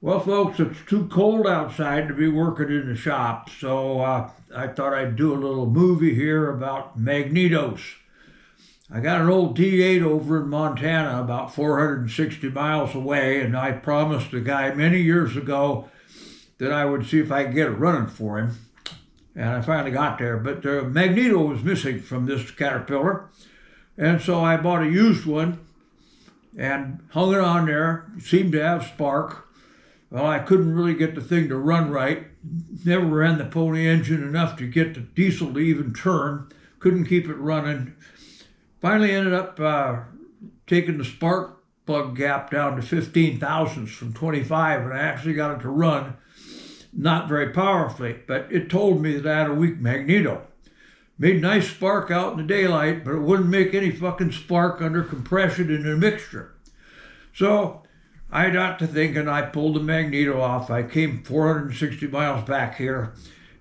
Well, folks, it's too cold outside to be working in the shop, so I thought I'd do a little movie here about magnetos. I got an old D8 over in Montana, about 460 miles away, and I promised the guy many years ago that I would see if I could get it running for him. And I finally got there, but the magneto was missing from this Caterpillar, and so I bought a used one and hung it on there. It seemed to have spark. Well, I couldn't really get the thing to run right. Never ran the pony engine enough to get the diesel to even turn. Couldn't keep it running. Finally ended up taking the spark plug gap down to 15 thousandths from 25, and I actually got it to run. Not very powerfully, but it told me that I had a weak magneto. Made nice spark out in the daylight, but it wouldn't make any fucking spark under compression in a mixture. So I got to thinking, I pulled the magneto off. I came 460 miles back here,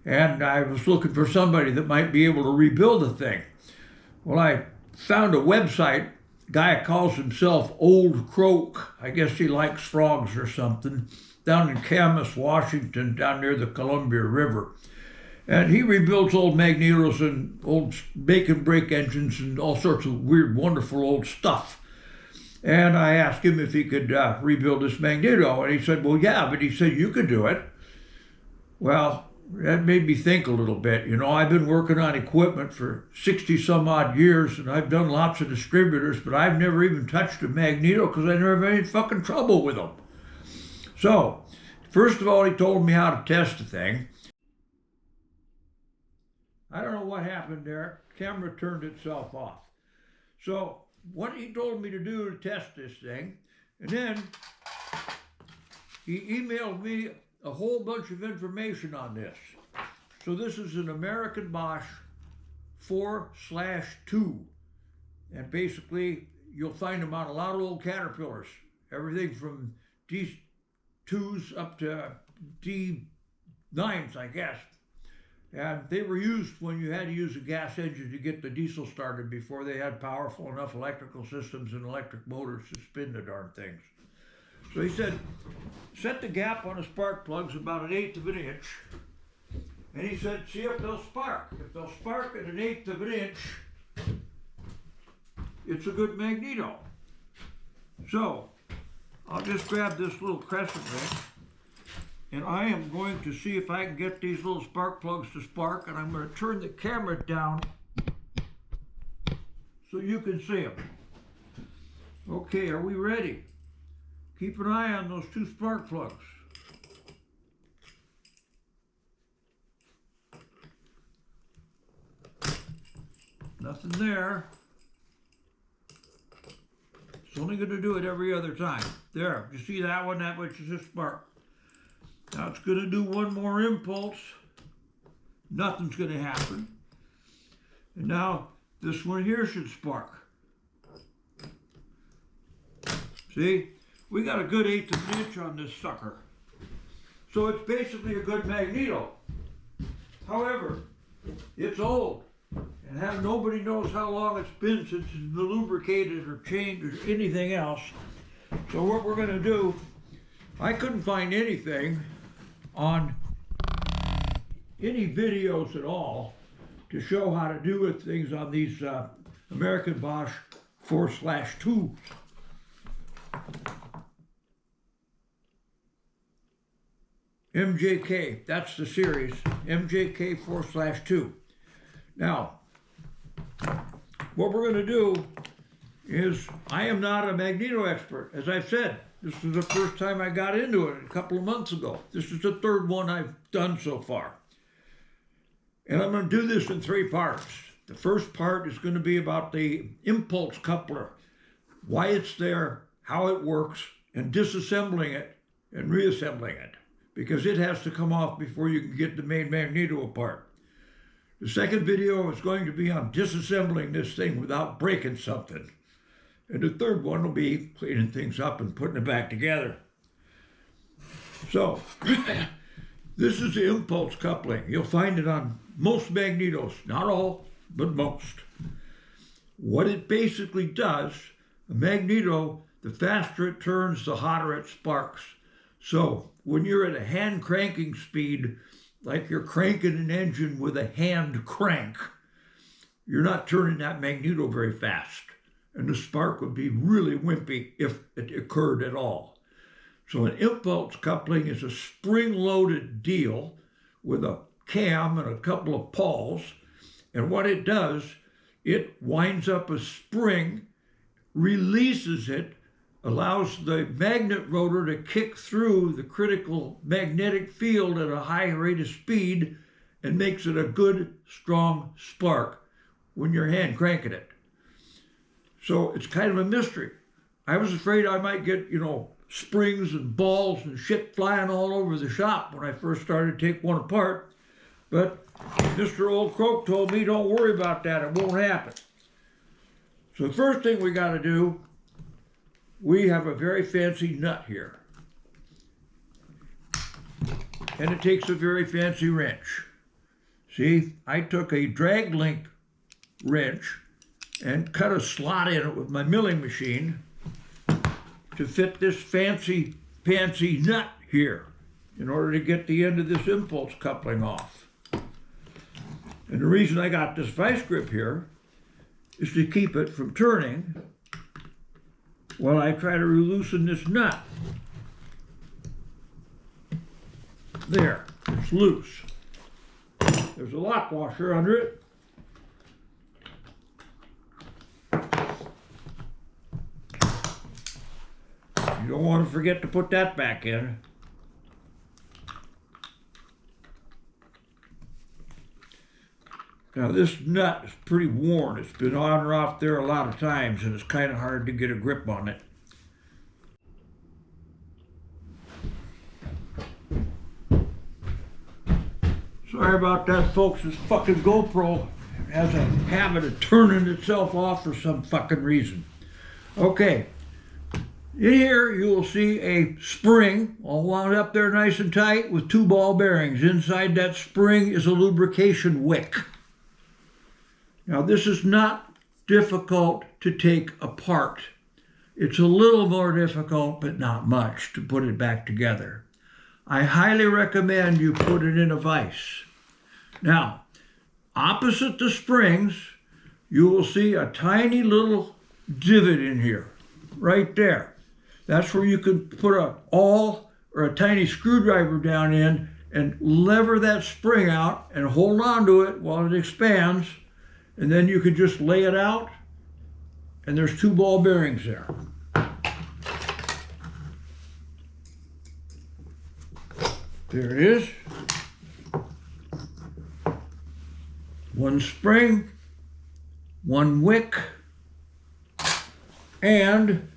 and I was looking for somebody that might be able to rebuild the thing. Well, I found a website. Guy calls himself Old Croak. I guess he likes frogs or something, down in Camas, Washington, down near the Columbia River. And he rebuilds old magnetos and old make and break engines and all sorts of weird, wonderful old stuff. And I asked him if he could rebuild this magneto, and he said, well, yeah, but he said, you could do it. Well, that made me think a little bit. You know, I've been working on equipment for 60 some odd years, and I've done lots of distributors, but I've never even touched a magneto because I never had any fucking trouble with them. So, first of all, he told me how to test the thing. I don't know what happened there. Camera turned itself off. So, what he told me to do to test this thing, and then he emailed me a whole bunch of information on this. So this is an American Bosch 4/2, and basically you'll find them on a lot of old Caterpillars, everything from D2s up to D9s, I guess. And they were used when you had to use a gas engine to get the diesel started before they had powerful enough electrical systems and electric motors to spin the darn things. So he said, set the gap on the spark plugs about 1/8 of an inch. And he said, see if they'll spark. If they'll spark at 1/8 of an inch, it's a good magneto. So I'll just grab this little crescent wrench, and I am going to see if I can get these little spark plugs to spark, and I'm going to turn the camera down so you can see them. Okay, are we ready? Keep an eye on those two spark plugs. Nothing there. It's only going to do it every other time. There, you see that one? That which is a spark. Now it's going to do one more impulse. Nothing's going to happen. And now this one here should spark. See? We got a good 1/8 of an inch on this sucker. So it's basically a good magneto. However, it's old. And nobody knows how long it's been since it's been lubricated or changed or anything else. So what we're going to do, I couldn't find anything on any videos at all to show how to do things on these American Bosch 4/2s. MJK, that's the series, MJK 4/2. Now, what we're going to do is, I am not a magneto expert. As I've said, this is the first time I got into it a couple of months ago. This is the third one I've done so far. And I'm going to do this in 3 parts. The first part is going to be about the impulse coupler, why it's there, how it works, and disassembling it and reassembling it, because it has to come off before you can get the main magneto apart. The second video is going to be on disassembling this thing without breaking something. And the third one will be cleaning things up and putting it back together. So, this is the impulse coupling. You'll find it on most magnetos, not all, but most. What it basically does, a magneto, the faster it turns, the hotter it sparks. So when you're at a hand cranking speed, like you're cranking an engine with a hand crank, you're not turning that magneto very fast. And the spark would be really wimpy if it occurred at all. So an impulse coupling is a spring-loaded deal with a cam and a couple of pawls. And what it does, it winds up a spring, releases it, allows the magnet rotor to kick through the critical magnetic field at a high rate of speed and makes it a good, strong spark when you're hand cranking it. So it's kind of a mystery. I was afraid I might get, springs and balls and shit flying all over the shop when I first started to take one apart. But Mr. Old Croak told me, don't worry about that, it won't happen. So the first thing we got to do, we have a very fancy nut here. And it takes a very fancy wrench. See, I took a drag link wrench and cut a slot in it with my milling machine to fit this fancy nut here in order to get the end of this impulse coupling off. And the reason I got this vice grip here is to keep it from turning while I try to loosen this nut. There, it's loose. There's a lock washer under it. You don't want to forget to put that back in. Now this nut is pretty worn. It's been on or off there a lot of times and it's kind of hard to get a grip on it. Sorry about that, folks. This fucking GoPro has a habit of turning itself off for some fucking reason. Okay. In here, you will see a spring all wound up there nice and tight with 2 ball bearings. Inside that spring is a lubrication wick. Now, this is not difficult to take apart. It's a little more difficult, but not much, to put it back together. I highly recommend you put it in a vise. Now, opposite the springs, you will see a tiny little divot in here, right there. That's where you can put a awl or a tiny screwdriver down in and lever that spring out and hold on to it while it expands. And then you can just lay it out and there's 2 ball bearings there. There it is. 1 spring, 1 wick, and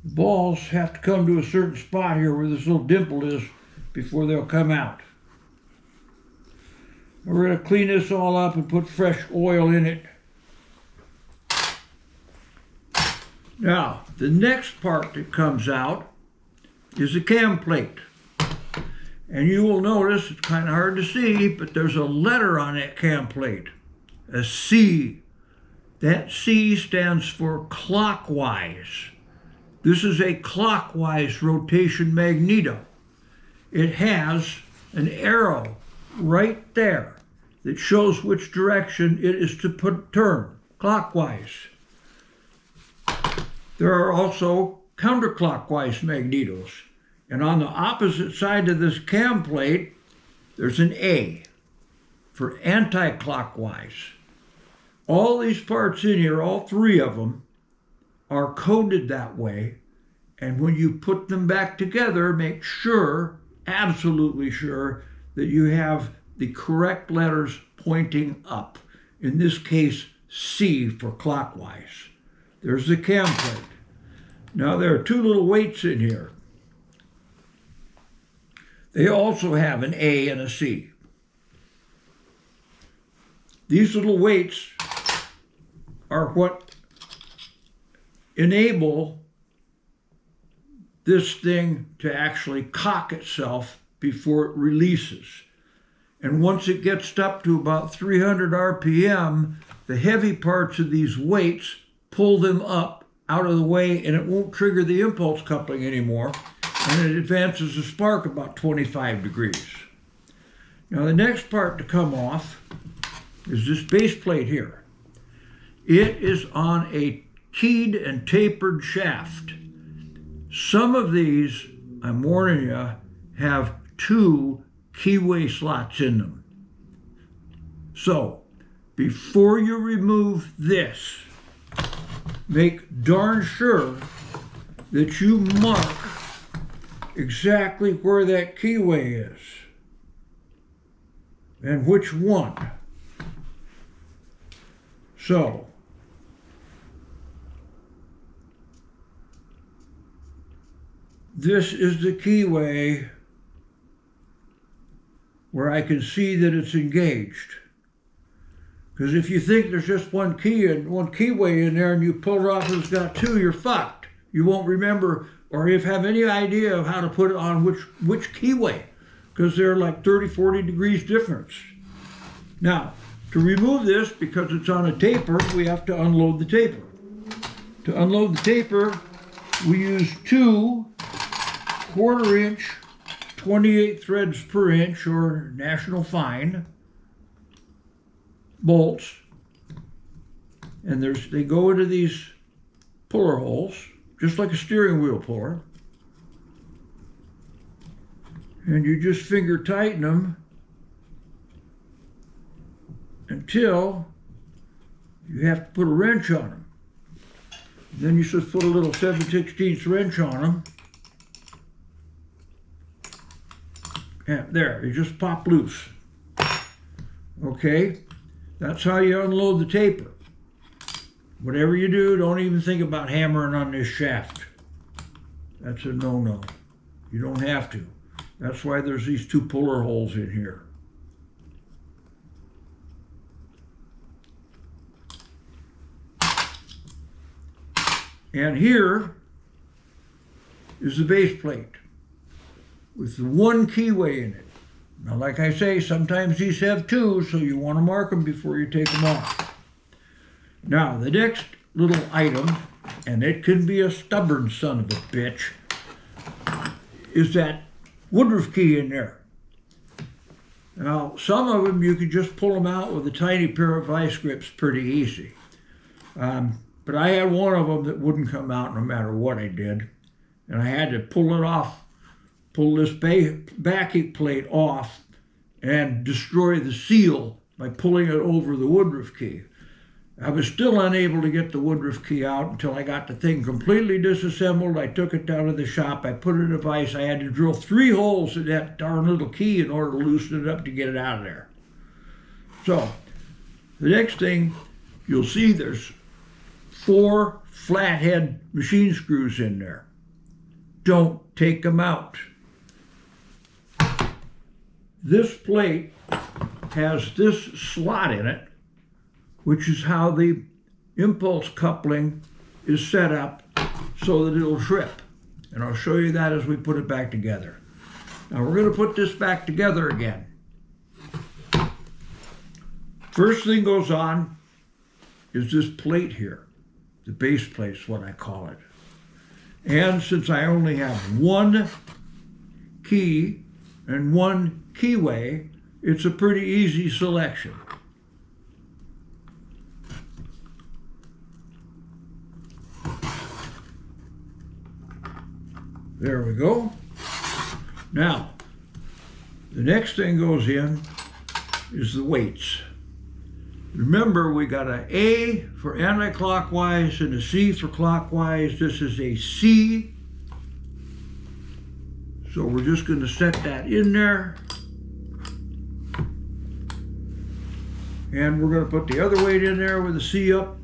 the balls have to come to a certain spot here where this little dimple is before they'll come out. We're going to clean this all up and put fresh oil in it. Now, the next part that comes out is the cam plate. And you will notice, it's kind of hard to see, but there's a letter on that cam plate, a C. That C stands for clockwise. This is a clockwise rotation magneto. It has an arrow right there that shows which direction it is to turn, clockwise. There are also counterclockwise magnetos. And on the opposite side of this cam plate, there's an A for anti-clockwise. All these parts in here, all 3 of them, are coded that way. And when you put them back together, make sure, absolutely sure, that you have the correct letters pointing up. In this case, C for clockwise. There's the cam plate. Now there are 2 little weights in here. They also have an A and a C. These little weights are what enable this thing to actually cock itself before it releases. And once it gets up to about 300 RPM, the heavy parts of these weights pull them up out of the way and it won't trigger the impulse coupling anymore, and it advances the spark about 25 degrees. Now the next part to come off is this base plate here. It is on a keyed and tapered shaft. Some of these, I'm warning you, have 2 keyway slots in them. So, before you remove this, make darn sure that you mark exactly where that keyway is and which one. So, this is the keyway where I can see that it's engaged. Because if you think there's just one key and one keyway in there and you pull it off and it's got 2, you're fucked. You won't remember or if have any idea of how to put it on which keyway, because they're like 30, 40 degrees difference. Now, to remove this, because it's on a taper, we have to unload the taper. To unload the taper, we use 2 1/4-inch 28 threads per inch, or National Fine bolts, and they go into these puller holes, just like a steering wheel puller, and you just finger tighten them until you have to put a wrench on them. Then you just put a little 7/16 wrench on them, and there, you just pop loose. Okay, that's how you unload the taper. Whatever you do, don't even think about hammering on this shaft. That's a no-no. You don't have to. That's why there's these 2 puller holes in here. And here is the base plate with the 1 keyway in it. Now, like I say, sometimes these have 2, so you want to mark them before you take them off. Now, the next little item, and it can be a stubborn son of a bitch, is that woodruff key in there. Now, some of them you can just pull them out with a tiny pair of vice grips pretty easy. But I had one of them that wouldn't come out no matter what I did, and I had to pull it off, pull this backing plate off and destroy the seal by pulling it over the woodruff key. I was still unable to get the woodruff key out until I got the thing completely disassembled. I took it down to the shop, I put it in a vise, I had to drill 3 holes in that darn little key in order to loosen it up to get it out of there. So, the next thing, you'll see there's 4 flathead machine screws in there. Don't take them out. This plate has this slot in it, which is how the impulse coupling is set up so that it'll trip. And I'll show you that as we put it back together. Now we're going to put this back together again. First thing goes on is this plate here. The base plate's what I call it. And since I only have 1 key and 1 keyway, it's a pretty easy selection. There we go. Now, the next thing goes in is the weights. Remember, we got an A for anti-clockwise and a C for clockwise. This is a C. So we're just going to set that in there. And we're going to put the other weight in there with the C up.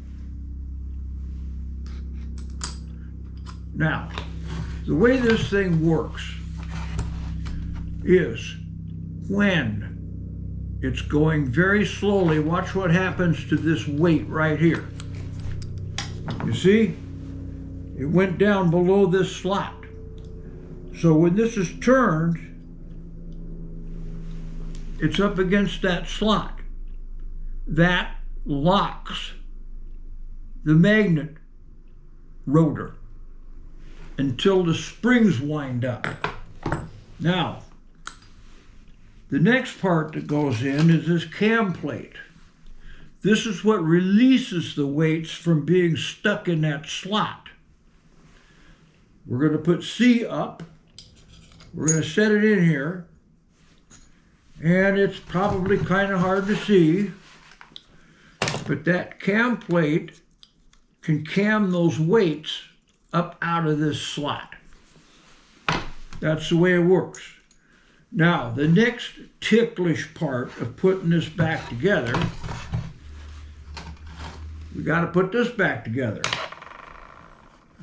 Now, the way this thing works is when it's going very slowly, watch what happens to this weight right here. You see? It went down below this slot. So when this is turned, it's up against that slot. That locks the magnet rotor until the springs wind up. Now, the next part that goes in is this cam plate. This is what releases the weights from being stuck in that slot. We're going to put C up. We're going to set it in here. And it's probably kind of hard to see, but that cam plate can cam those weights up out of this slot. That's the way it works. Now, the next ticklish part of putting this back together, we got to put this back together.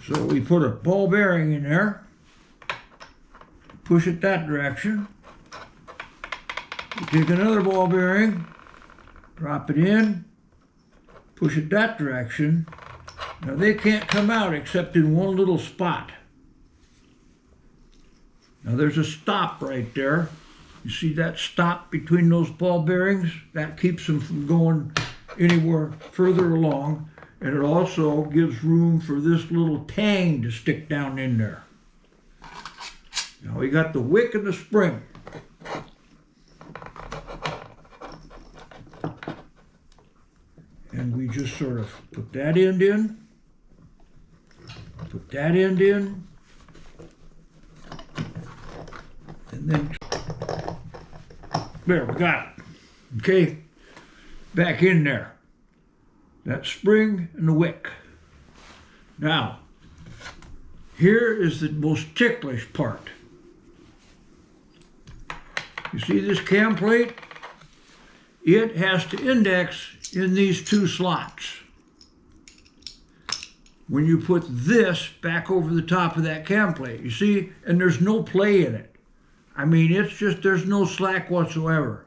So we put a ball bearing in there, push it that direction. You take another ball bearing, drop it in, push it that direction. Now they can't come out except in one little spot. Now there's a stop right there. You see that stop between those ball bearings? That keeps them from going anywhere further along. And it also gives room for this little tang to stick down in there. Now we got the wick and the spring. And we just sort of put that end in, put that end in, and then there, we got it. Okay, back in there. That spring and the wick. Now, here is the most ticklish part. You see this cam plate? It has to index in these two slots. When you put this back over the top of that cam plate, you see, and there's no play in it. I mean, it's just, there's no slack whatsoever.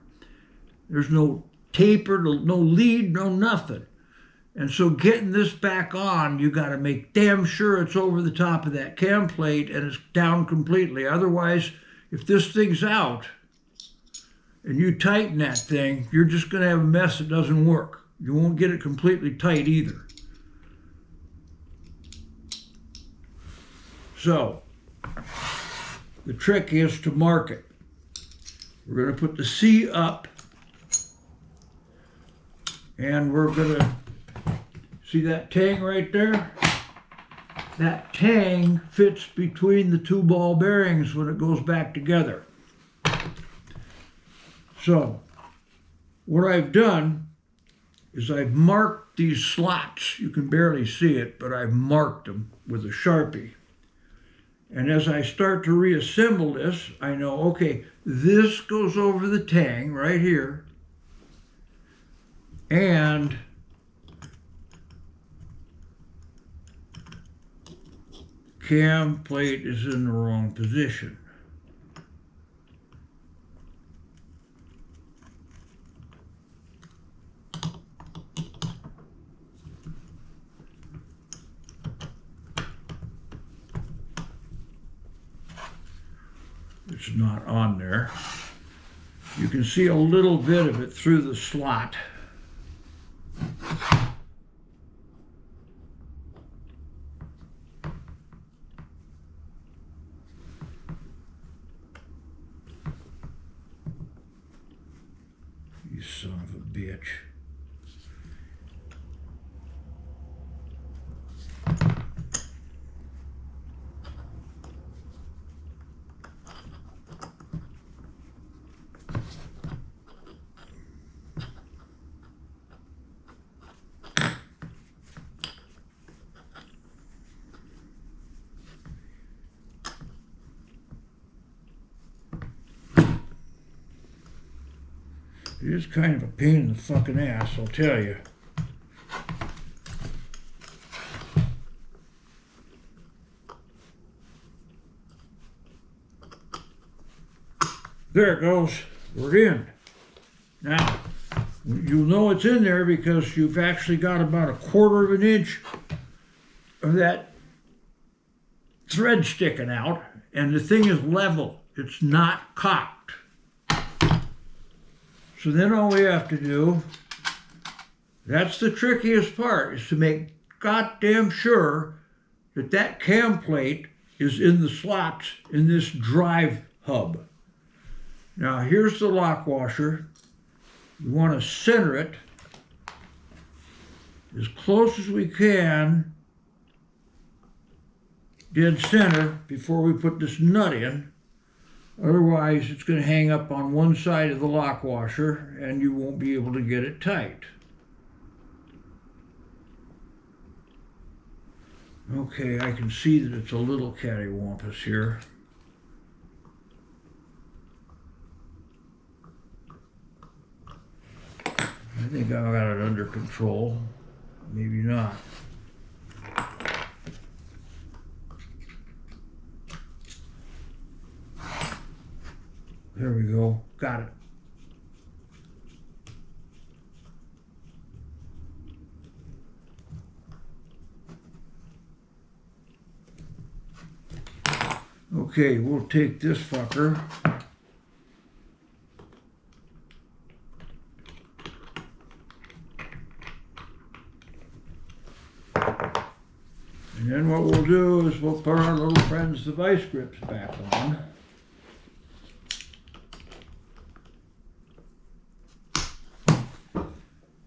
There's no taper, no lead, no nothing. And so getting this back on, you got to make damn sure it's over the top of that cam plate and it's down completely. Otherwise, if this thing's out and you tighten that thing, you're just going to have a mess that doesn't work. You won't get it completely tight either. So, the trick is to mark it. We're going to put the C up, and we're going to, see that tang right there? That tang fits between the two ball bearings when it goes back together. So, what I've done is I've marked these slots. You can barely see it, but I've marked them with a Sharpie. And as I start to reassemble this, I know, okay, this goes over the tang right here, and cam plate is in the wrong position. It's not on there. You can see a little bit of it through the slot. You son of a bitch. It is kind of a pain in the fucking ass, I'll tell you. There it goes. We're in. Now, you'll know it's in there because you've actually got about 1/4 of an inch of that thread sticking out, and the thing is level. It's not cocked. So then all we have to do, that's the trickiest part, is to make goddamn sure that that cam plate is in the slots in this drive hub. Now here's the lock washer. You want to center it as close as we can, dead center, before we put this nut in. Otherwise, it's going to hang up on one side of the lock washer and you won't be able to get it tight. Okay, I can see that it's a little cattywampus here. I think I've got it under control. Maybe not. There we go. Got it. Okay, we'll take this fucker. And then what we'll do is we'll put our little friend's device grips back on.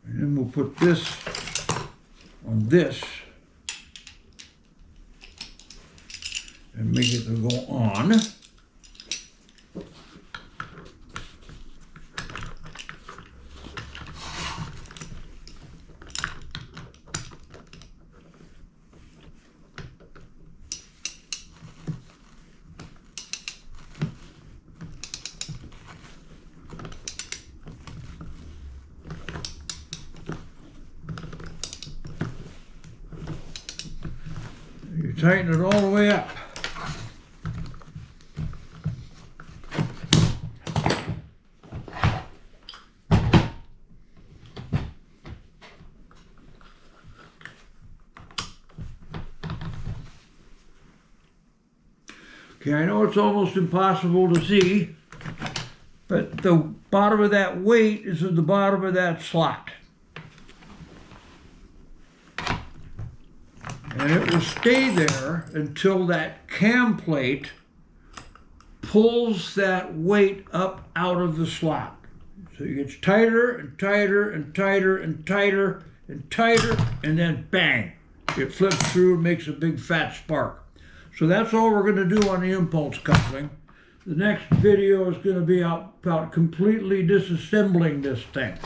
And then we'll put this on this and make it go on. You tighten it all the way up. Okay, I know it's almost impossible to see, but the bottom of that weight is at the bottom of that slot. And it will stay there until that cam plate pulls that weight up out of the slot. So it gets tighter and tighter and tighter and tighter and tighter, and then bang, it flips through and makes a big fat spark. So that's all we're going to do on the impulse coupling. The next video is going to be about completely disassembling this thing.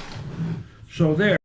So there.